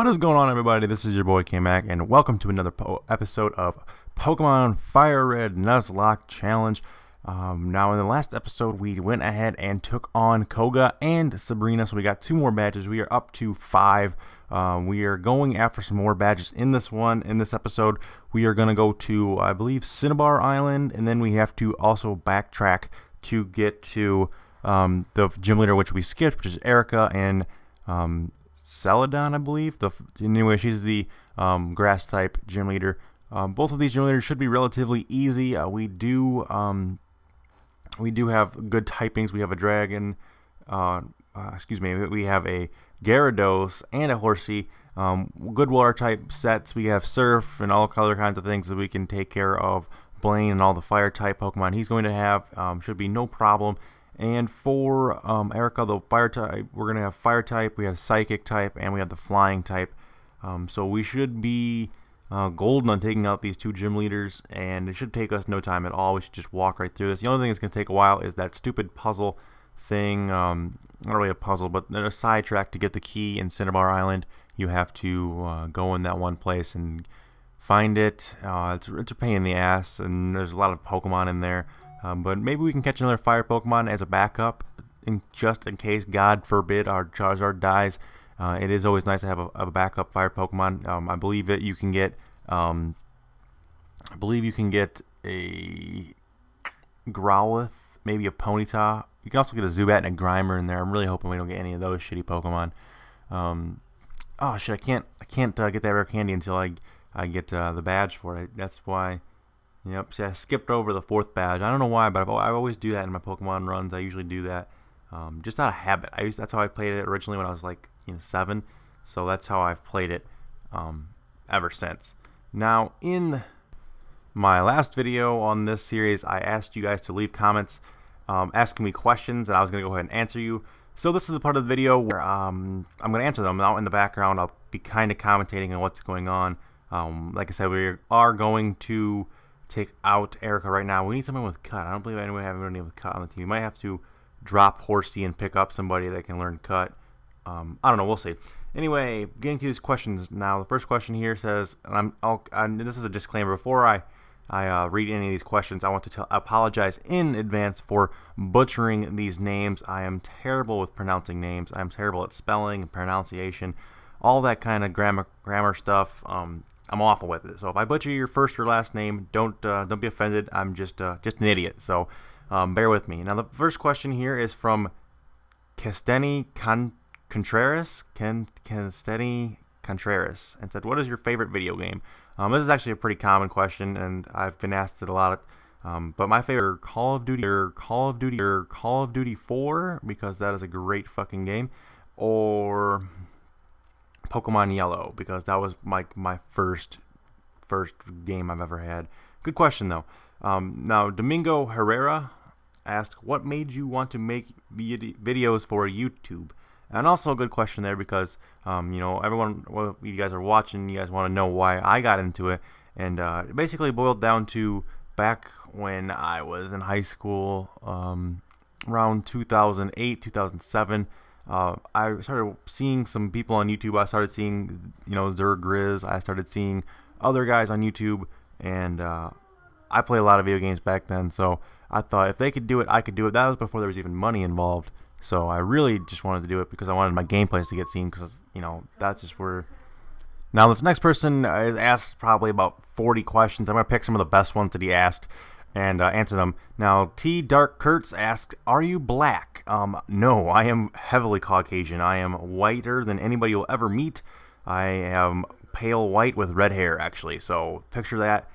What is going on, everybody? This is your boy K-Mac, and welcome to another episode of Pokemon Fire Red Nuzlocke Challenge. Now, in the last episode, we went ahead and took on Koga and Sabrina, so we got 2 more badges. We are up to 5. We are going after some more badges in this episode. We are going to go to, I believe, Cinnabar Island, and then we have to also backtrack to get to the gym leader, which we skipped, which is Erica and Celadon, I believe. Anyway, she's the grass type gym leader. Both of these gym leaders should be relatively easy. We do have good typings. We have a dragon. We have a Gyarados and a Horsey. Good water type sets. We have Surf and all other kinds of things that we can take care of. Blaine and all the fire type Pokemon he's going to have should be no problem. And for Erica, the fire type, we're going to have fire type, we have psychic type, and we have the flying type. So we should be golden on taking out these 2 gym leaders, and it should take us no time at all. We should just walk right through this. The only thing that's going to take a while is that stupid puzzle thing. Not really a puzzle, but a sidetrack to get the key in Cinnabar Island. You have to go in that one place and find it. It's a pain in the ass, and there's a lot of Pokemon in there. But maybe we can catch another fire Pokemon as a backup, just in case, God forbid, our Charizard dies. It is always nice to have a backup fire Pokemon. I believe that you can get, a Growlithe, maybe a Ponyta. You can also get a Zubat and a Grimer in there. I'm really hoping we don't get any of those shitty Pokemon. Oh shit! I can't get that rare candy until I get the badge for it. That's why. Yep, see, I skipped over the 4th badge. I don't know why, but I always do that in my Pokemon runs. I usually do that, just out of habit. That's how I played it originally when I was like 7. So that's how I've played it ever since. Now, in my last video on this series, I asked you guys to leave comments asking me questions, and I was going to go ahead and answer you. So this is the part of the video where I'm going to answer them. Now, in the background, I'll be kind of commentating on what's going on. Like I said, we are going to take out Erica right now. We need someone with cut. I don't believe anyone have anyone with cut on the team. We might have to drop Horsey and pick up somebody that can learn cut. I don't know. We'll see. Anyway, getting to these questions now. The first question here says, and this is a disclaimer. Before I read any of these questions, I want to apologize in advance for butchering these names. I am terrible with pronouncing names. I'm terrible at spelling and pronunciation, all that kind of grammar stuff. I'm awful with it. So if I butcher your first or last name, don't be offended. I'm just an idiot. So bear with me. Now the first question here is from Casteni Contreras. Casteni Contreras, and said, "What is your favorite video game?" This is actually a pretty common question, and I've been asked it a lot. But my favorite Call of Duty 4, because that is a great fucking game, or Pokemon Yellow, because that was my first game I've ever had. Good question though. Now Domingo Herrera asked, what made you want to make videos for YouTube? And also a good question there, because everyone, well, you guys are watching, you guys want to know why I got into it, and it basically boiled down to back when I was in high school, around 2008, 2007. I started seeing some people on YouTube. I started seeing, Zergriz. I started seeing other guys on YouTube, and I played a lot of video games back then. So I thought if they could do it, I could do it. That was before there was even money involved. So I really just wanted to do it because I wanted my gameplays to get seen. Because that's just where. Now this next person is asked probably about 40 questions. I'm gonna pick some of the best ones that he asked and answer them. Now, T. Dark Kurtz asked, are you black? No, I am heavily Caucasian. I am whiter than anybody you'll ever meet. I am pale white with red hair, actually. So picture that.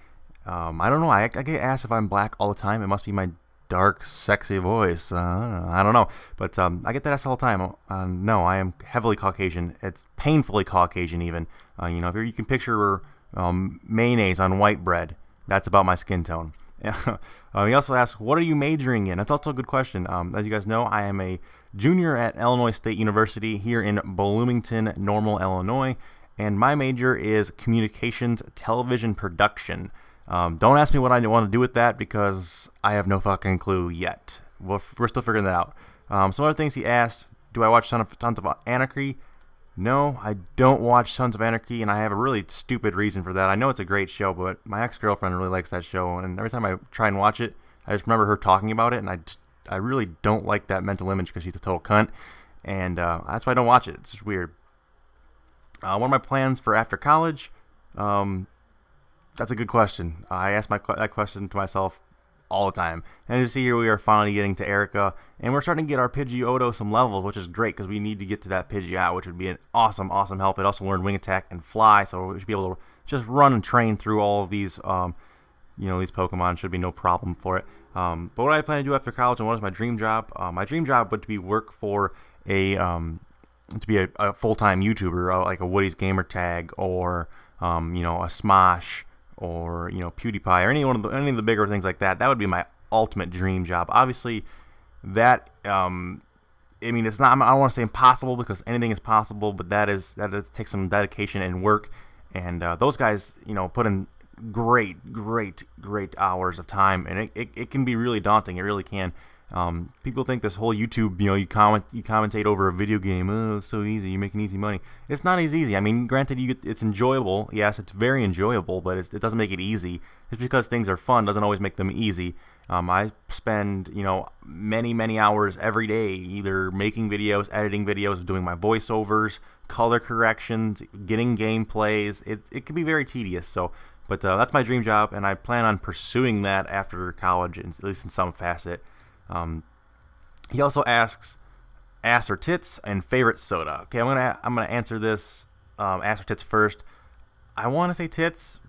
I don't know. I get asked if I'm black all the time. It must be my dark, sexy voice. I don't know. But I get that asked all the time. No, I am heavily Caucasian. It's painfully Caucasian, even. If you can picture mayonnaise on white bread, that's about my skin tone. He also asked, what are you majoring in? That's also a good question. As you guys know, I am a junior at Illinois State University here in Bloomington, Normal, Illinois, and my major is communications television production. Don't ask me what I want to do with that, because I have no fucking clue yet. We're still figuring that out. Some other things he asked, do I watch tons of anarchy? No, I don't watch Sons of Anarchy, and I have a really stupid reason for that. I know it's a great show, but my ex-girlfriend really likes that show, and every time I try and watch it, I just remember her talking about it, and I really don't like that mental image because she's a total cunt, and that's why I don't watch it. It's just weird. What are my plans for after college? That's a good question. I ask that question to myself all the time. And as you see here, we are finally getting to Erica, and we're starting to get our Pidgeotto some levels, which is great because we need to get to that Pidgeot, which would be an awesome help. It also learned Wing Attack and Fly, so we should be able to just run and train through all of these, these Pokemon. Should be no problem for it. But what I plan to do after college, and what is my dream job? My dream job would be work for a full-time YouTuber, like a Woody's Gamer Tag, or a Smosh, or PewDiePie, or any of the bigger things like that. That would be my ultimate dream job. Obviously, that it's not. I don't want to say impossible because anything is possible, but that takes some dedication and work. And those guys, put in great hours of time, and it can be really daunting. It really can. People think this whole YouTube, you commentate over a video game. Oh, it's so easy. You're making easy money. It's not as easy. I mean, granted, it's enjoyable. Yes, it's very enjoyable, but it doesn't make it easy. Just because things are fun doesn't always make them easy. I spend, many hours every day either making videos, editing videos, doing my voiceovers, color corrections, getting gameplays. It can be very tedious. But that's my dream job, and I plan on pursuing that after college, at least in some facet. He also asks ass or tits and favorite soda. Okay, I'm gonna answer this ass or tits first. I want to say tits,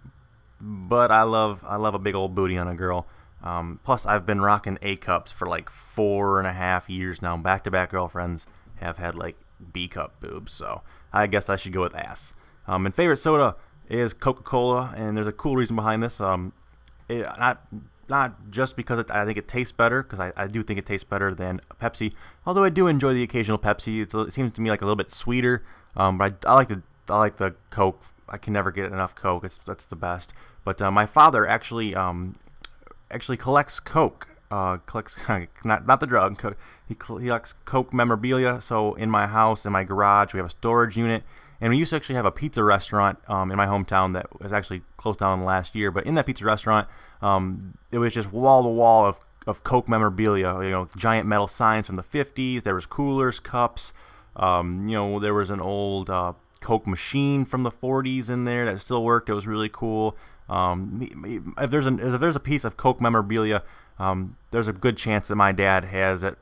but I love a big old booty on a girl. Plus, I've been rocking A cups for like 4.5 years now. Back-to-back girlfriends have had like B cup boobs, so I guess I should go with ass. And favorite soda is Coca-Cola, and there's a cool reason behind this. Not just because I think it tastes better, because I do think it tastes better than Pepsi. Although I do enjoy the occasional Pepsi. It seems to me like a little bit sweeter. But I like the Coke. I can never get enough Coke. That's the best. But my father actually collects Coke. Collects not the drug. He collects Coke memorabilia. So in my house, in my garage, we have a storage unit. And we used to actually have a pizza restaurant in my hometown that was actually closed down last year. But in that pizza restaurant, it was just wall to wall of Coke memorabilia. Giant metal signs from the 50s. There was coolers, cups. There was an old Coke machine from the 40s in there that still worked. It was really cool. If there's a piece of Coke memorabilia, there's a good chance that my dad has it,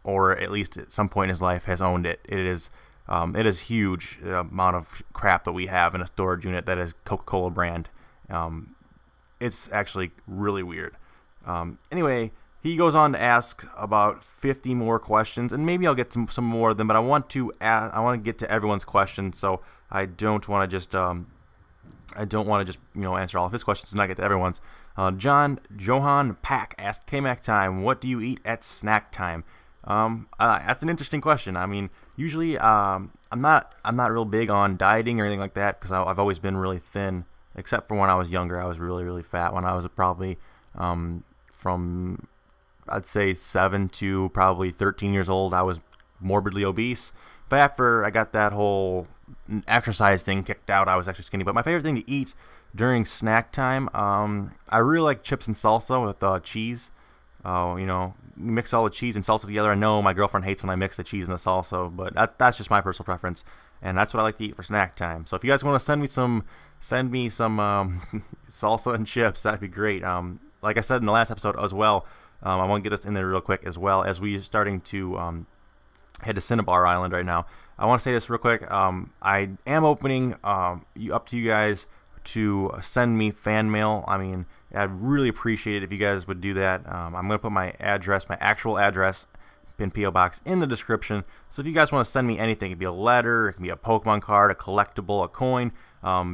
or at least at some point in his life has owned it. It is huge, the amount of crap that we have in a storage unit that is Coca-Cola brand. It's actually really weird. Anyway, he goes on to ask about 50 more questions, and maybe I'll get to some more of them. But I want to get to everyone's questions, so I don't want to just answer all of his questions and not get to everyone's. Johan Pack asked, K-Mac time, what do you eat at snack time? That's an interesting question. I mean, usually I'm not real big on dieting or anything like that, because I've always been really thin, except for when I was younger. I was really fat when I was probably from I'd say 7 to probably 13 years old. I was morbidly obese, but after I got that whole exercise thing kicked out, I was actually skinny. But my favorite thing to eat during snack time, I really like chips and salsa with cheese. Mix all the cheese and salsa together. I know my girlfriend hates when I mix the cheese and the salsa, but that's just my personal preference, and that's what I like to eat for snack time. So if you guys want to send me some salsa and chips, that'd be great. Like I said in the last episode as well, I want to get this in there real quick as well, as we're starting to head to Cinnabar Island right now. I want to say this real quick. I am opening up to you guys to send me fan mail. I mean, I'd really appreciate it if you guys would do that. I'm going to put my address, my actual address in P.O. Box in the description. So if you guys want to send me anything, it can be a letter, it can be a Pokemon card, a collectible, a coin,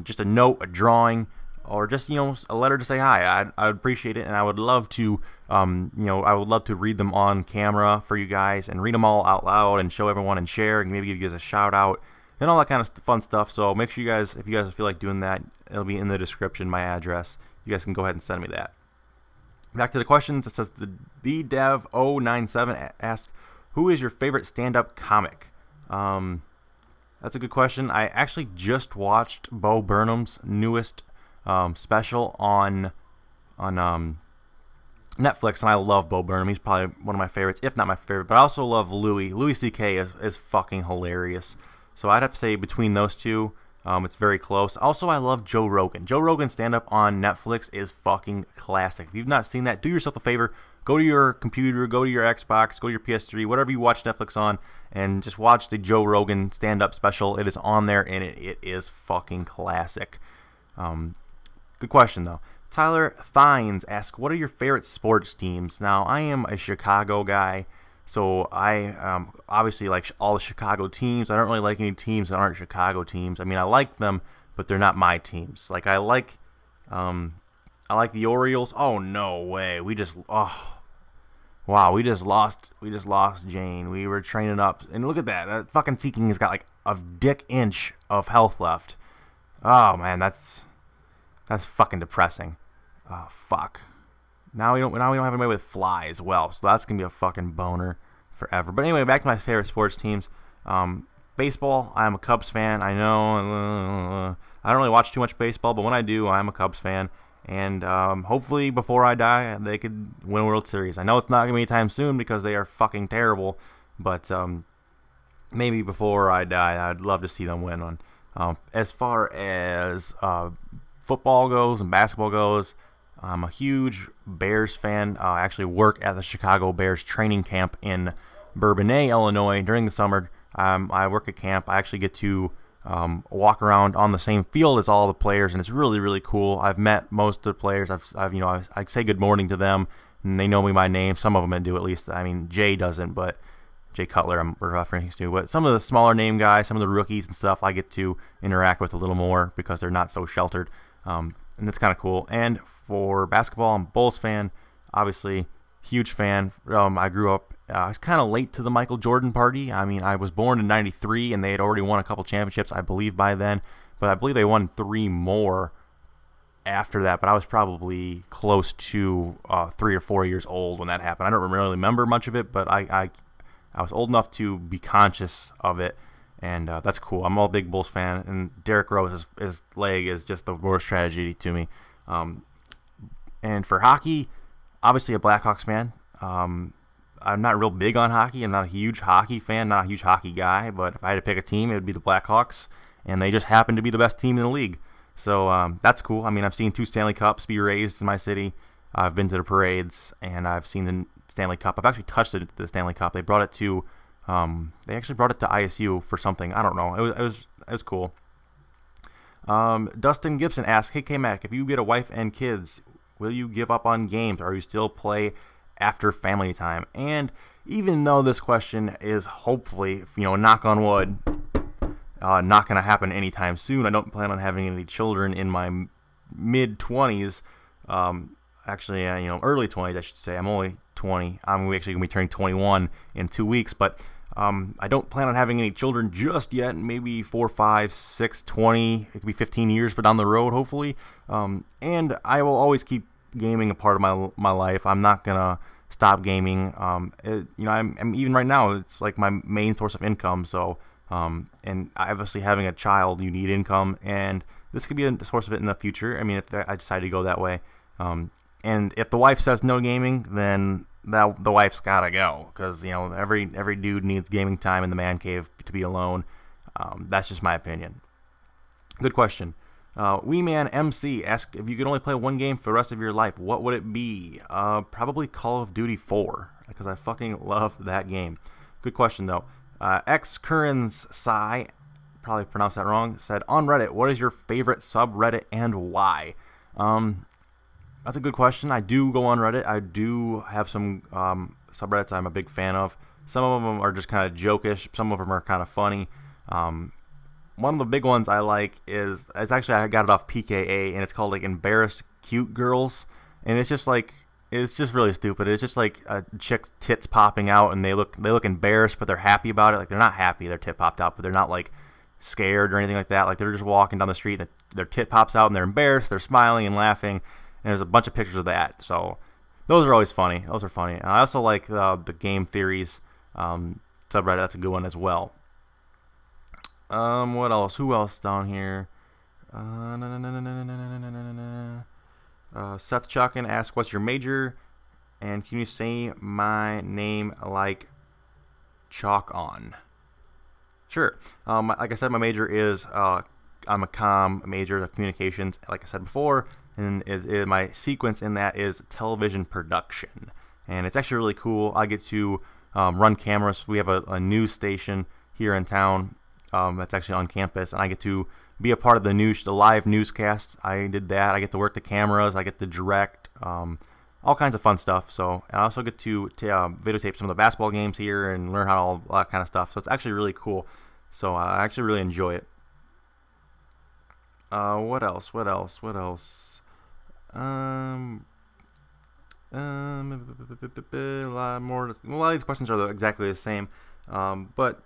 just a note, a drawing, or just a letter to say hi. I'd appreciate it, and I would love to read them on camera for you guys and read them all out loud and show everyone and share and maybe give you guys a shout out and all that kind of fun stuff. So make sure you guys, if you guys feel like doing that, it'll be in the description, my address. You guys can go ahead and send me that. Back to the questions. It says the Dev097 asked, who is your favorite stand-up comic? That's That's a good question. I actually just watched Bo Burnham's newest special on Netflix, and I love Bo Burnham. He's probably one of my favorites, if not my favorite. But I also love Louis. Louis C.K. is fucking hilarious. So I'd have to say between those two, it's very close. Also, I love Joe Rogan. Joe Rogan's stand-up on Netflix is fucking classic. If you've not seen that, do yourself a favor. Go to your computer, go to your Xbox, go to your PS3, whatever you watch Netflix on, and just watch the Joe Rogan stand-up special. It is on there, and it is fucking classic. Good question, though. Tyler Thines asks, what are your favorite sports teams? Now, I am a Chicago guy, so I obviously like all the Chicago teams. I don't really like any teams that aren't Chicago teams. I mean, I like them, but they're not my teams. Like, I like the Orioles. Oh, no way. We just lost Jane. We were training up, and look at that. That fucking Seeking has got like a dick inch of health left. Oh, man, that's fucking depressing. Oh, fuck. Now we don't have anybody with Fly as well, so that's gonna be a fucking boner forever. But anyway, back to my favorite sports teams. Baseball. I'm a Cubs fan. I know. I don't really watch too much baseball, but when I do, I'm a Cubs fan. And hopefully, before I die, they could win a World Series. I know it's not gonna be anytime soon because they are fucking terrible. But maybe before I die, I'd love to see them win one. As far as football goes and basketball goes, I'm a huge Bears fan. I actually work at the Chicago Bears training camp in Bourbonnais, Illinois during the summer. I work at camp. I actually get to walk around on the same field as all the players, and it's really, really cool. I've met most of the players. I say good morning to them, and they know me by name. Some of them do, at least. I mean, Jay doesn't, but Jay Cutler I'm referring to. But some of the smaller name guys, some of the rookies and stuff, I get to interact with a little more because they're not so sheltered. And that's kind of cool. And for basketball, I'm a Bulls fan, obviously, huge fan. I grew up, I was kind of late to the Michael Jordan party. I mean, I was born in '93, and they had already won a couple championships, I believe, by then. But I believe they won 3 more after that. But I was probably close to 3 or 4 years old when that happened. I don't really remember much of it, but I was old enough to be conscious of it. And that's cool. I'm a big Bulls fan, and Derrick Rose, his leg is just the worst tragedy to me. And for hockey, obviously a Blackhawks fan. I'm not real big on hockey. I'm not a huge hockey fan, not a huge hockey guy. But if I had to pick a team, it would be the Blackhawks, and they just happen to be the best team in the league. So that's cool. I mean, I've seen 2 Stanley Cups be raised in my city. I've been to the parades, and I've seen the Stanley Cup. I've actually touched the Stanley Cup. They brought it to they actually brought it to ISU for something. I don't know. It was cool. Dustin Gibson asks, hey K-Mac, if you get a wife and kids, will you give up on games, or you still play after family time? And even though this question is hopefully, knock on wood, not going to happen anytime soon, I don't plan on having any children in my mid-20s. Actually, early 20s, I should say. I'm only 20. I'm actually going to be turning 21 in 2 weeks, but I don't plan on having any children just yet. Maybe 4, 5, 6, 20. It could be 15 years, but down the road, hopefully. And I will always keep gaming a part of my life. I'm not gonna stop gaming. I'm even right now, it's like my main source of income. So, and obviously having a child, you need income, and this could be a source of it in the future. I mean, if I decide to go that way. And if the wife says no gaming, then the wife's gotta go, because every dude needs gaming time in the man cave to be alone. That's just my opinion. Good question. Weeman MC asks, if you could only play one game for the rest of your life, what would it be? Probably Call of Duty 4, because I fucking love that game. Good question though. X Currens Psy, probably pronounced that wrong, said on Reddit, what is your favorite subreddit and why? That's a good question. I do go on Reddit. I do have some subreddits I'm a big fan of. Some of them are just kind of jokish. Some of them are kind of funny. One of the big ones I like is actually, I got it off PKA, and it's called like Embarrassed Cute Girls. And it's just really stupid. It's just like a chick's tits popping out, and they look embarrassed, but they're happy about it. Like, they're not happy their tit popped out, but they're not like scared or anything like that. Like, they're just walking down the street, and their tit pops out, and they're embarrassed. They're smiling and laughing. And there's a bunch of pictures of that. So those are always funny. Those are funny. And I also like the Game Theories subreddit. That's a good one as well. What else? Who else down here? Seth Chuckin asks, "What's your major? And can you say my name like chalk on?" Sure. Like I said, my major is I'm a comm major, communications. Like I said before, and my sequence in that is television production, and it's actually really cool. I get to run cameras. We have a news station here in town that's actually on campus, and I get to be a part of the live newscasts. I did that. I get to work the cameras. I get to direct. All kinds of fun stuff. So I also get to videotape some of the basketball games here and learn how all that kind of stuff. So it's actually really cool. So I actually really enjoy it. What else? A lot more. A lot of these questions are exactly the same. But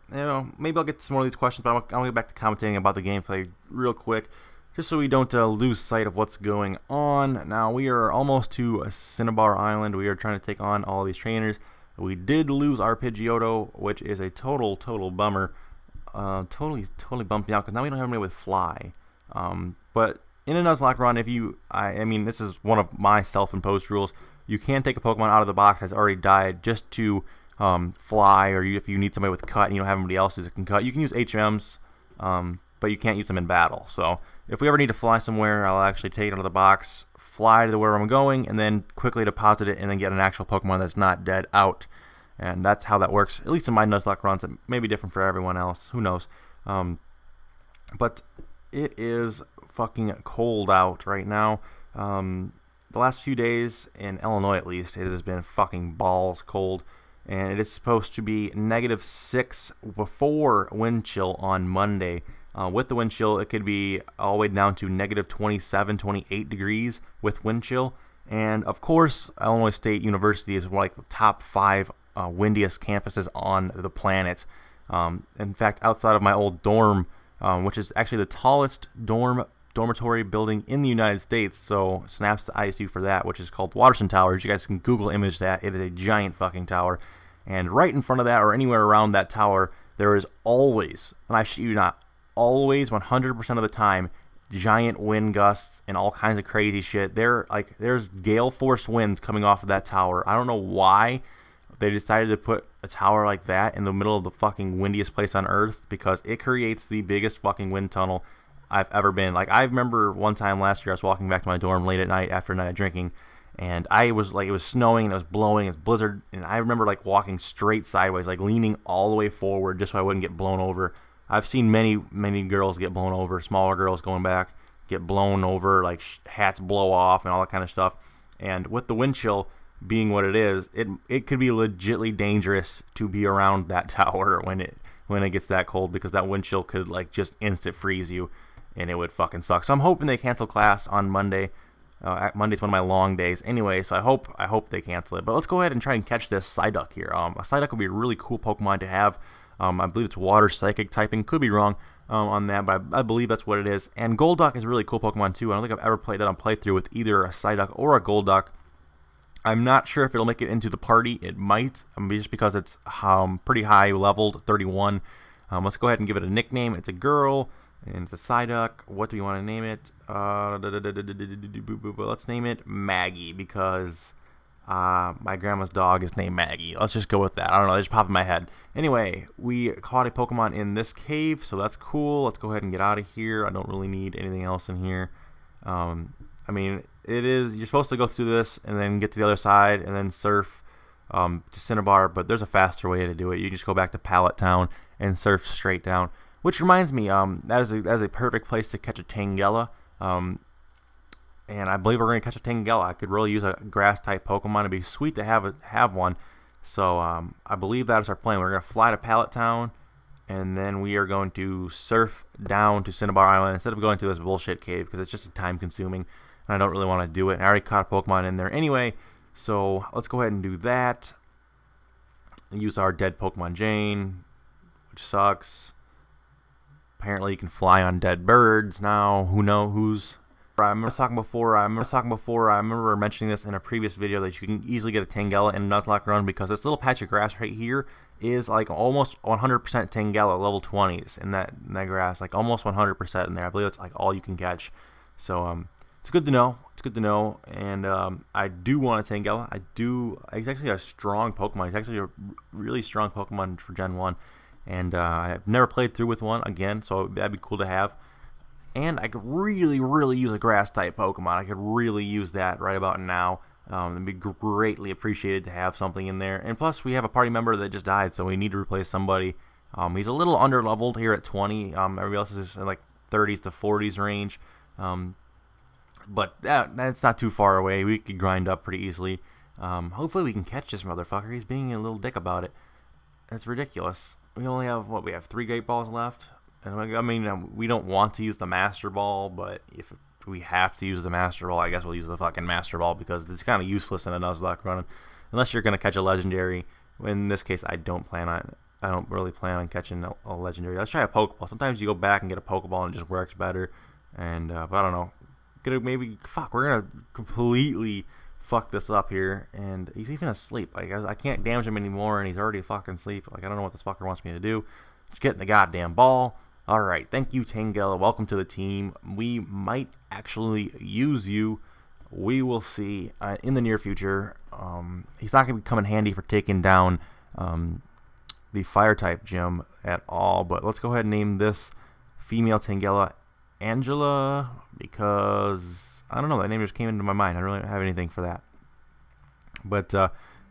maybe I'll get to some more of these questions. But I'll get back to commentating about the gameplay real quick, just so we don't lose sight of what's going on. Now, we are almost to Cinnabar Island. We are trying to take on all these trainers. We did lose our Pidgeotto, which is a total bummer. Totally bumped me out, because now we don't have anybody with Fly. But in a Nuzlocke run, I mean, this is one of my self-imposed rules. You can take a Pokemon out of the box that's already died just to Fly, or if you need somebody with Cut and you don't have anybody else who can Cut, you can use HMs, but you can't use them in battle. So if we ever need to fly somewhere, I'll actually take it out of the box, fly to where I'm going, and then quickly deposit it, and then get an actual Pokemon that's not dead out. And that's how that works, at least in my Nuzlocke runs. It may be different for everyone else. Who knows? But it is fucking cold out right now. The last few days, in Illinois at least, it has been fucking balls cold. And it is supposed to be -6 before wind chill on Monday. With the wind chill, it could be all the way down to -27, 28 degrees with wind chill. And of course, Illinois State University is like the top 5 windiest campuses on the planet. In fact, outside of my old dorm, which is actually the tallest dormitory building in the United States, so snaps to ISU for that, which is called Watterson Towers. You guys can Google image that. It is a giant fucking tower. And right in front of that, or anywhere around that tower, there is always, and I shit you not, always 100% of the time, giant wind gusts and all kinds of crazy shit. There's gale force winds coming off of that tower. I don't know why they decided to put a tower like that in the middle of the fucking windiest place on earth, because it creates the biggest fucking wind tunnel I've ever been. Like, I remember one time last year, I was walking back to my dorm late at night after a night of drinking, and I was like, it was snowing and it was blowing, it was blizzard, and I remember like walking straight sideways, like leaning all the way forward just so I wouldn't get blown over. I've seen many girls get blown over, smaller girls going back, get blown over, like hats blow off and all that kind of stuff. And with the wind chill being what it is, it could be legitly dangerous to be around that tower when it gets that cold, because that wind chill could like just instant freeze you, and it would fucking suck. So I'm hoping they cancel class on Monday. Monday's one of my long days anyway, so I hope they cancel it. But let's go ahead and try and catch this Psyduck here. A Psyduck would be a really cool Pokemon to have. I believe it's water psychic typing. Could be wrong on that, but I believe that's what it is. And Golduck is a really cool Pokemon too. I don't think I've ever played that on playthrough with either a Psyduck or a Golduck. I'm not sure if it'll make it into the party. It might, just because it's pretty high leveled, 31. Let's go ahead and give it a nickname. It's a girl, and it's a Psyduck. What do we want to name it? Let's name it Maggie, because my grandma's dog is named Maggie. Let's just go with that. I don't know, it just popped in my head. Anyway, we caught a Pokemon in this cave, so that's cool. Let's go ahead and get out of here. I don't really need anything else in here. I mean, you're supposed to go through this and then get to the other side and then surf to Cinnabar, but there's a faster way to do it. You just go back to Pallet Town and surf straight down. Which reminds me, that is a perfect place to catch a Tangela. And I believe we're going to catch a Tangela. I could really use a grass-type Pokemon. It'd be sweet to have one. So I believe that is our plan. We're going to fly to Pallet Town, and then we are going to surf down to Cinnabar Island instead of going to this bullshit cave, because it's just time-consuming, and I don't really want to do it. And I already caught a Pokemon in there anyway, so let's go ahead and do that. Use our dead Pokemon Jane, which sucks. Apparently you can fly on dead birds now. Who knows? I remember mentioning this in a previous video that you can easily get a Tangela in a Nuzlocke run because this little patch of grass right here is like almost 100% Tangela level 20s in that grass, like almost 100% in there. I believe it's like all you can catch. So it's good to know. It's good to know. And I do want a Tangela. It's actually a strong Pokemon. It's actually a really strong Pokemon for Gen 1. And I've never played through with one again, so that'd be cool to have. And I could really, really use a grass-type Pokemon. I could really use that right about now. It'd be greatly appreciated to have something in there. And plus, we have a party member that just died, so we need to replace somebody. He's a little under-leveled here at 20. Everybody else is in like 30s to 40s range. But that's not too far away. We could grind up pretty easily. Hopefully we can catch this motherfucker. He's being a little dick about it. It's ridiculous. We only have, what, we have 3 Great Balls left? And I mean, we don't want to use the Master Ball, but if we have to use the Master Ball, I guess we'll use the fucking Master Ball because it's kind of useless in a Nuzlocke run. Unless you're going to catch a Legendary. In this case, I don't really plan on catching a Legendary. Let's try a Pokeball. Sometimes you go back and get a Pokeball and it just works better. And, but I don't know. We're going to completely fuck this up here. And he's even asleep. Like, I can't damage him anymore and he's already fucking asleep. Like, I don't know what this fucker wants me to do. Just get in the goddamn ball. Alright, thank you, Tangela. Welcome to the team. We might actually use you. We will see in the near future. He's not going to come in handy for taking down the Fire-type gym at all. But let's go ahead and name this female Tangela Angela because, I don't know, that name just came into my mind. I don't really have anything for that. But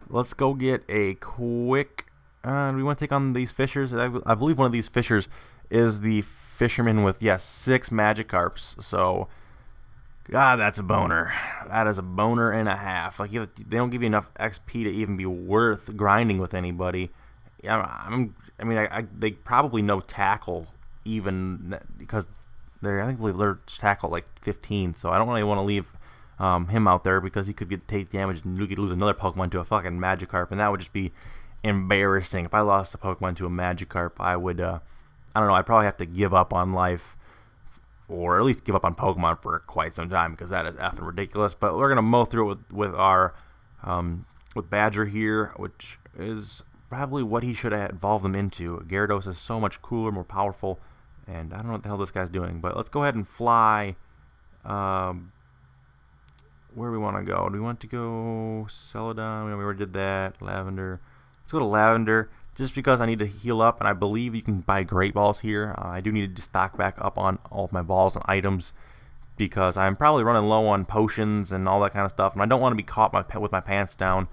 let's go get a quick... we want to take on these fishers. I believe one of these fishers is the fisherman with, yes, 6 Magikarps. So, God, that's a boner. That is a boner and a half. Like, they don't give you enough XP to even be worth grinding with anybody. They probably know tackle even because I believe they're tackle like 15. So I don't really want to leave him out there because he could take damage and you could lose another Pokemon to a fucking Magikarp, and that would just be embarrassing. If I lost a Pokemon to a Magikarp, I would, I don't know, I'd probably have to give up on life, or at least give up on Pokemon for quite some time, because that is effing ridiculous. But we're gonna mow through it with our, with Badger here, which is probably what he should have evolved them into. Gyarados is so much cooler, more powerful, and I don't know what the hell this guy's doing. But let's go ahead and fly. Where we want to go? Do we want to go Celadon? We already did that. Lavender. Let's go to Lavender, just because I need to heal up, and I believe you can buy Great Balls here. I do need to stock back up on all of my balls and items, because I'm probably running low on potions and all that kind of stuff, and I don't want to be caught with my pants down.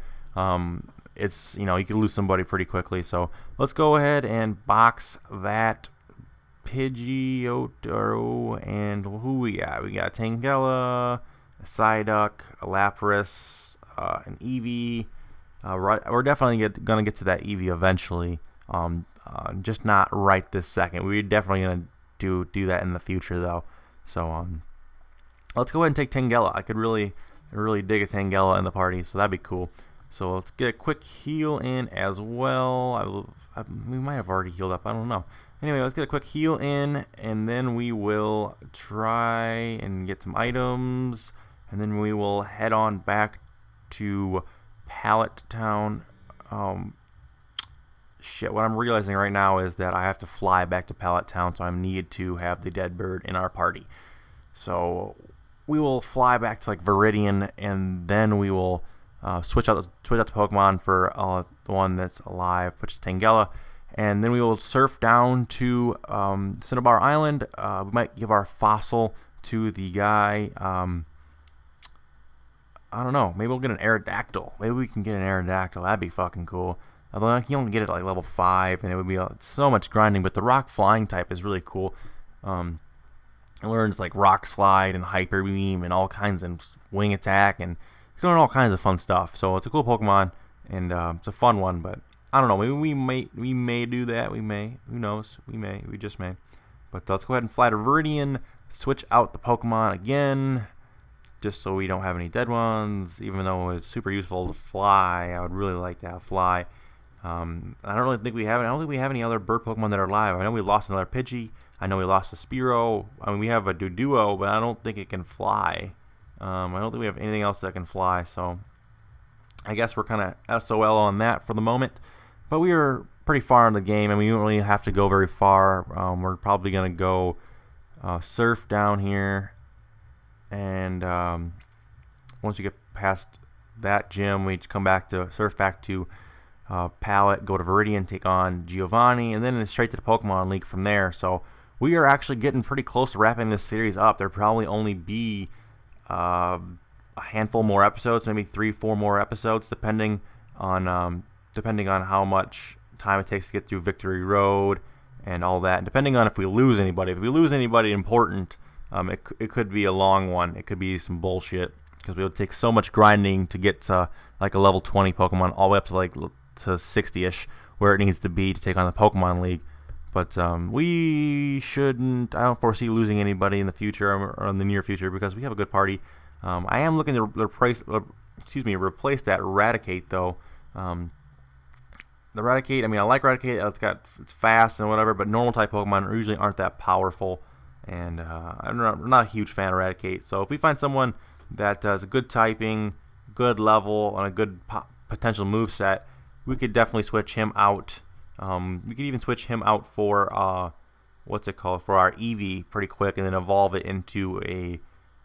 It's, you know, you can lose somebody pretty quickly, so let's go ahead and box that Pidgeotto, and who we got? We got Tangela, a Psyduck, a Lapras, an Eevee. We're definitely going to get to that Eevee eventually, just not right this second. We're definitely going to do that in the future, though. So let's go ahead and take Tangela. I could really dig a Tangela in the party, so that'd be cool. So let's get a quick heal in as well. We might have already healed up. I don't know. Anyway, let's get a quick heal in, and then we will try and get some items, and then we will head on back to Pallet Town. Shit, what I'm realizing right now is that I have to fly back to Pallet Town, so I need to have the dead bird in our party. So we will fly back to like Viridian, and then we will switch out the Pokemon for the one that's alive, which is Tangela, and then we will surf down to Cinnabar Island. We might give our fossil to the guy. I don't know. Maybe we'll get an Aerodactyl. Maybe we can get an Aerodactyl. That'd be fucking cool. Although you can only get it at like level 5, and it would be so much grinding. But the rock flying type is really cool. It learns like Rock Slide and Hyper Beam and all kinds of Wing Attack, and it's doing all kinds of fun stuff. So it's a cool Pokemon, and it's a fun one. But I don't know. Maybe we may do that. We may. Who knows? We may. We just may. But let's go ahead and fly to Viridian. Switch out the Pokemon again, just so we don't have any dead ones. Even though it's super useful to fly, I would really like to have fly. I don't really think we have. I don't think we have any other bird Pokemon that are live. I know we lost another Pidgey. I know we lost a Spearow. I mean, we have a Doduo, but I don't think it can fly. I don't think we have anything else that can fly. So I guess we're kind of SOL on that for the moment. But we are pretty far in the game, and we don't really have to go very far. We're probably gonna go surf down here, and once you get past that gym, we come back to surf back to Palette, go to Viridian, take on Giovanni, and then straight to the Pokemon League from there. So we are actually getting pretty close to wrapping this series up. There'll probably only be a handful more episodes, maybe 3-4 more episodes, depending on how much time it takes to get through Victory Road and all that, and depending on if we lose anybody. If we lose anybody important, it could be a long one. It could be some bullshit, because it would take so much grinding to get to like a level 20 Pokemon all the way up to like to 60ish, where it needs to be to take on the Pokemon League. But we shouldn't. I don't foresee losing anybody in the future or in the near future, because we have a good party. I am looking to replace that Raticate though. The Raticate, I mean, I like Raticate. It's fast and whatever, but normal type Pokemon usually aren't that powerful, and I'm not a huge fan of Raticate. So if we find someone that has a good typing, good level, and a good potential move set, we could definitely switch him out. We could even switch him out for for our Eevee pretty quick, and then evolve it into a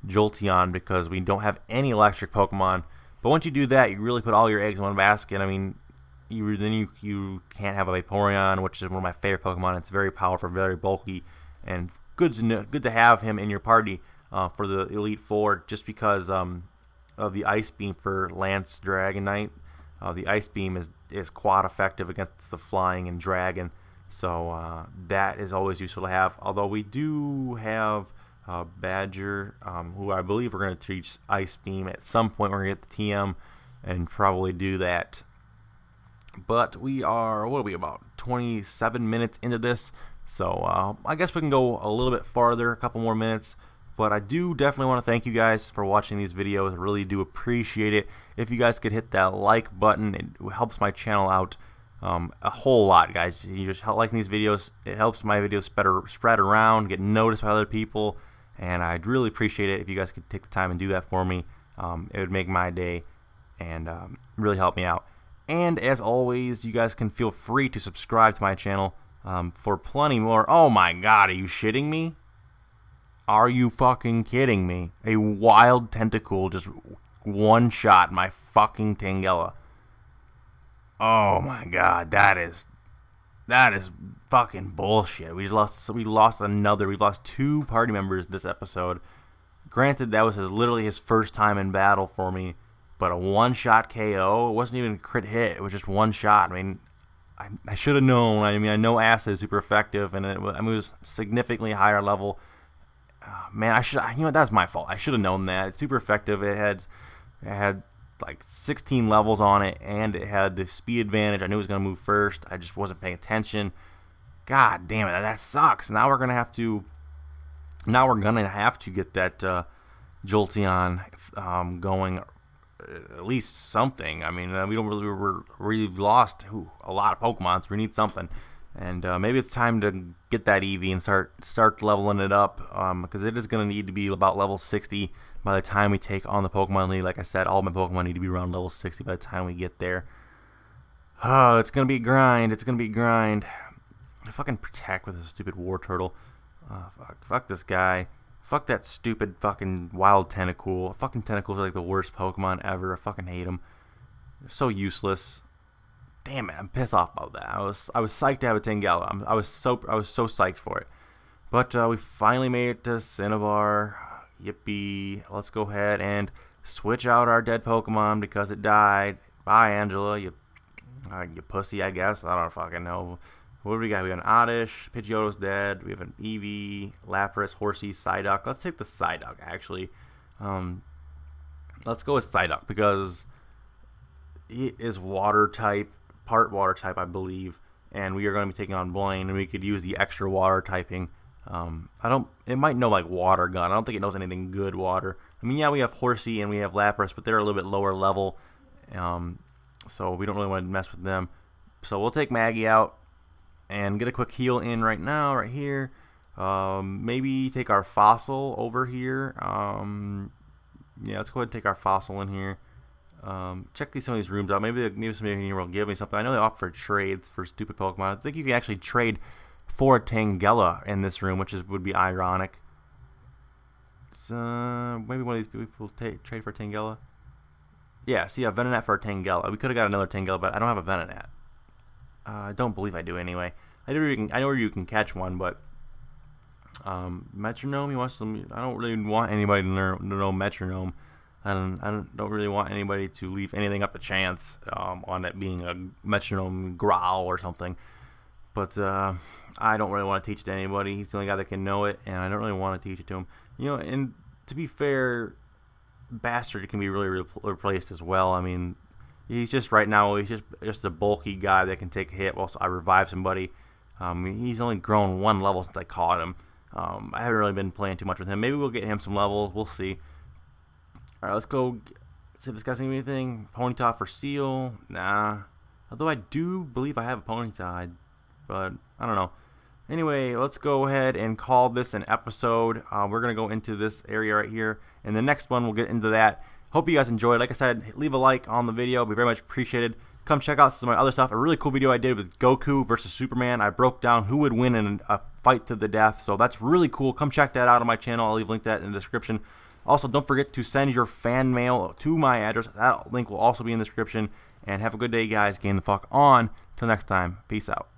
Jolteon, because we don't have any electric Pokemon. But once you do that, you really put all your eggs in one basket. I mean, you can't have a Vaporeon, which is one of my favorite Pokemon. It's very powerful, very bulky, and good to have him in your party for the Elite Four, just because of the Ice Beam for Lance Dragonite. The Ice Beam is quad effective against the Flying and Dragon, so that is always useful to have. Although we do have Badger, who I believe we're going to teach Ice Beam at some point. We're going to get the TM and probably do that. But we are, what are we, about 27 minutes into this, so I guess we can go a little bit farther, a couple more minutes. But I do definitely want to thank you guys for watching these videos. I really do appreciate it. If you guys could hit that like button, it helps my channel out a whole lot, guys. You just liking these videos, it helps my videos spread around, get noticed by other people, and I'd really appreciate it if you guys could take the time and do that for me. It would make my day and really help me out. And as always, you guys can feel free to subscribe to my channel for plenty more. Oh my god, are you shitting me? Are you fucking kidding me? A wild tentacle just one-shot my fucking Tangela. Oh my god, that is fucking bullshit. We've lost 2 party members this episode. Granted, that was literally his first time in battle for me, but a one-shot KO. It wasn't even a crit hit. It was just one shot. I mean, I should have known. I mean, I know Acid is super effective, and it was significantly higher level. Man, that's my fault. I should have known that. It's super effective. It had like 16 levels on it, and it had the speed advantage. I knew it was going to move first. I just wasn't paying attention. God damn it, that sucks. Now we're gonna have to get that Jolteon going, at least something. I mean, we've lost a lot of Pokemon, so we need something. And maybe it's time to get that Eevee and start leveling it up, because it is going to need to be about level 60 by the time we take on the Pokemon League. Like I said, all my Pokemon need to be around level 60 by the time we get there. Oh, it's going to be a grind. It's going to be a grind. I fucking Protect with a stupid War Turtle. Fuck this guy. Fuck that stupid fucking wild Tentacool. Fucking Tentacools are like the worst Pokemon ever. I fucking hate them. They're so useless. Damn it, I'm pissed off about that. I was psyched to have a Tangela. I was so psyched for it. But we finally made it to Cinnabar. Yippee. Let's go ahead and switch out our dead Pokemon because it died. Bye, Angela. You pussy, I guess. I don't fucking know. What do we got? We got an Oddish. Pidgeotto's dead. We have an Eevee, Lapras, Horsey, Psyduck. Let's take the Psyduck, actually. Let's go with Psyduck because it is water type. Part water type, I believe, and we are going to be taking on Blaine, and we could use the extra water typing. It might know like Water Gun. I don't think it knows anything good water. I mean, yeah, we have Horsey and we have Lapras, but they're a little bit lower level, so we don't really want to mess with them. So we'll take Maggie out and get a quick heal in right now, right here. Maybe take our fossil over here. Yeah, let's go ahead and take our fossil in here. Check some of these rooms out. Maybe somebody here will give me something. I know they offer trades for stupid Pokemon. I think you can actually trade for a Tangela in this room, which would be ironic. So maybe one of these people trade for Tangela. Yeah, see a Venonat for a Tangela. We could have got another Tangela, but I don't have a Venonat. I don't believe I do anyway. I know you can catch one, but Metronome. He wants to. I don't really want anybody to know Metronome. I don't really want anybody to leave anything up to chance on it being a Metronome growl or something. But I don't really want to teach it to anybody. He's the only guy that can know it, and I don't really want to teach it to him. You know, and to be fair, Bastard can be really replaced as well. I mean, he's just right now. He's just a bulky guy that can take a hit while I revive somebody. He's only grown 1 level since I caught him. I haven't really been playing too much with him. Maybe we'll get him some levels. We'll see. All right, let's go see if this guy's gonna do anything. Ponyta for Seal. Nah. Although I do believe I have a Ponyta, but I don't know. Anyway, let's go ahead and call this an episode. We're going to go into this area right here. And the next one, we'll get into that. Hope you guys enjoyed. Like I said, leave a like on the video. It'd be very much appreciated. Come check out some of my other stuff. A really cool video I did with Goku versus Superman. I broke down who would win in a fight to the death. So that's really cool. Come check that out on my channel. I'll leave a link to that in the description. Also, don't forget to send your fan mail to my address. That link will also be in the description. And have a good day, guys. Game the fuck on. Till next time. Peace out.